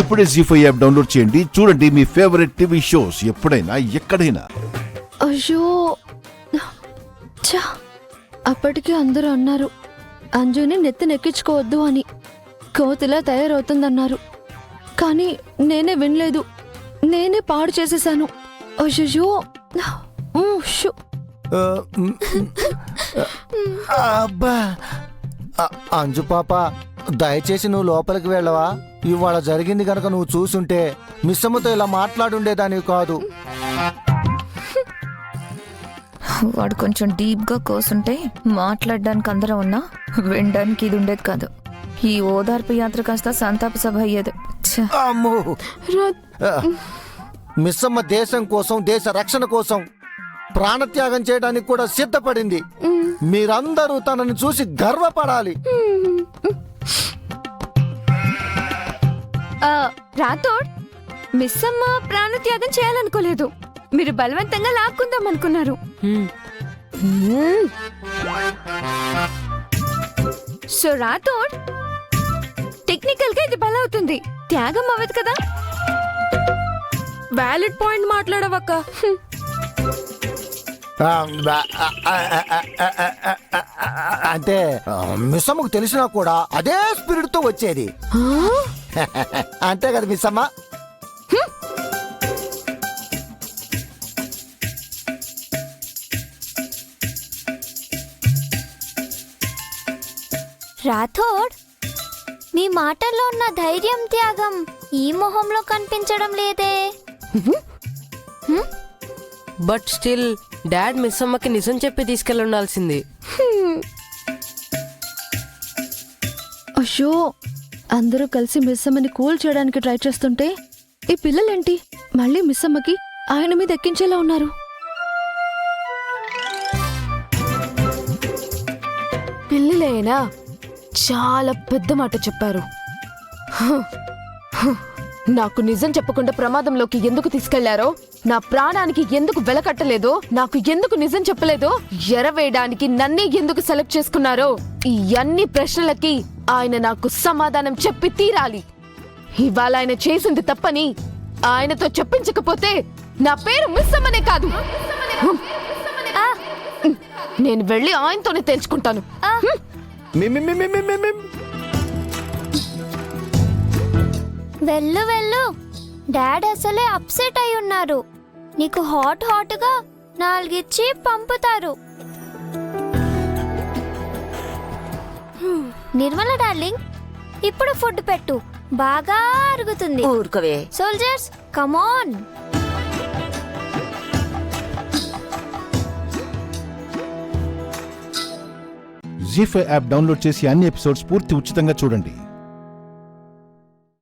ఇప్పుడే జీ5 app download చేయండి. చూడండి మీ ఫేవరెట్ టీవీ షోస్ ఎప్పుడైనా ఎక్కడైనా. అయ్యో అప్పటికి అందరూ అన్నారు అంజుని నెత్తినెక్కించుకోవద్దు అని, కోతిలా తయారవుతుందన్నారు. కానీ నేనే వినలేదు, నేనే పాడు చేసేశాను. అయ్యో అబ్బా అంజు పాప, దయచేసి నువ్వు లోపలికి వెళ్ళవా? ఇవాళ జరిగింది గనక నువ్వు చూసుంటే మిస్సమ్మతో ఇలా మాట్లాడుండేదానివి కాదు. వాడు కొంచెం డీప్ గా కోసుంటే మాట్లాడడానికి అందరం ఉన్నా వినడానికి ఇది ఉండేది కాదు. ఈ ఓదార్పు యాత్ర కాస్త సంతాప సభ అయ్యేది. అమ్మో, మిస్సమ్మ దేశం కోసం, దేశ రక్షణ కోసం ప్రాణత్యాగం చేయడానికి కూడా సిద్ధపడింది. మీరందరూ తనని చూసి గర్వపడాలి. రాథోడ్, మిస్సమ్మ ప్రాణత్యాగం చేయాలనుకోలేదు, మీరు బలవంతంగా లాక్కుందాం అనుకున్నారు. సో రాథోడ్, టెక్నికల్ గా ఇది బలవుతుంది, త్యాగం అవ్వదు కదా. వ్యాలిడ్ పాయింట్ మాట్లాడవక్క. అంటే మిస్సమ్మకు తెలిసినా కూడా అదే స్పిరిట్ తో వచ్చేది. అంతే కదా మిస్సమ్మ? రాథోడ్, మీ మాటల్లో ఉన్న ధైర్యం, త్యాగం ఈ మొహంలో కనిపించడం లేదే. బట్ స్టిల్ డాడ్ మిస్ అమ్మకి నిజం చెప్పి తీసుకెళ్ళుండాల్సింది. అయ్యో, అందరూ కలిసి మిస్సమ్మని కూల్ చేయడానికి ట్రై చేస్తుంటే ఈ పిల్లలేంటి మళ్ళీ మిస్సమ్మకి ఆయన మీద ఎక్కించేలా ఉన్నారు. పిల్లలేనా చాలా పెద్ద మాట చెప్పారు. నాకు నిజం చెప్పకుండా ప్రమాదంలోకి ఎందుకు తీసుకెళ్లారో, నా ప్రాణానికి ఎందుకు వెలకట్టలేదో, నాకు ఎందుకు నిజం చెప్పలేదో, ఎరవేయడానికి నన్నే ఎందుకు సెలెక్ట్ చేసుకున్నారో, ఈ అన్ని ప్రశ్నలకి ఆయన నాకు సమాధానం చెప్పి తీరాలి. ఇవాళ ఆయన చేసింది తప్పని ఆయనతో చెప్పించకపోతే నా పేరు మిస్సమ్మనే కాదు. నేను వెళ్ళి ఆయనతోనే తెలుసుకుంటాను. వెళ్ళు వెళ్ళు, డాడ్ అసలే అప్సెట్ అయి ఉన్నారు. నీకు హాట్ గా 4 ఇచ్చి పంపుతారు. నిర్మల డార్లింగ్, ఇప్పుడు ఫుడ్ పెట్టు, బాగా అరుగుతుంది. ఊరుకోవే. Soldiers come on. ZEE5 app download చేసి అన్ని ఎపిసోడ్స్ పూర్తి ఉచితంగా చూడండి.